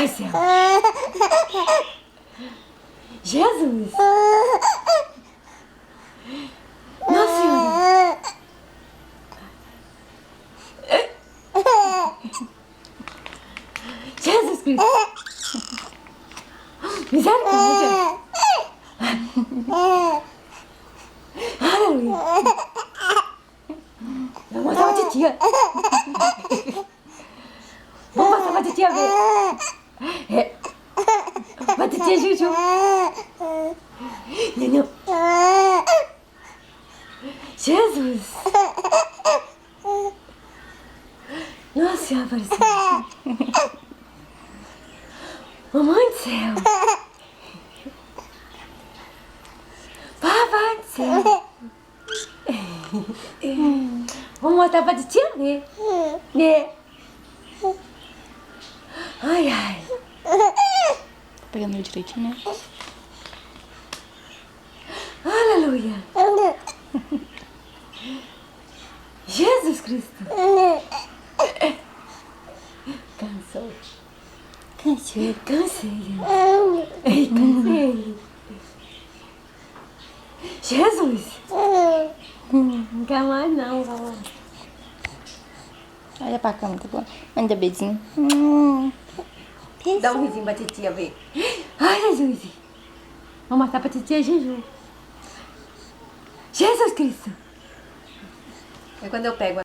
Ai, céu. Jesus. Nossa Senhora. Jesus Cristo. Misericórdia. Aleluia. Vamos mostrar pra titia. Vamos mostrar pra titia ver. É. Pra titia Juju. Não. Jesus. Nossa Senhora Aparecida. Mamãe do céu. Papai do céu. Vamos mostrar pra titia ver. Ai, ai. Tá pegando direitinho, né? Aleluia. Jesus Cristo. Cansou. Cansei. Cansei. Jesus. Não quer mais não, vovó. Olha pra câmera, tá bom? Manda beijinho. Dá um risinho pra titia ver. Ai, Jesus. Vamos mostrar pra titia Juju. Jesus Cristo. É quando eu pego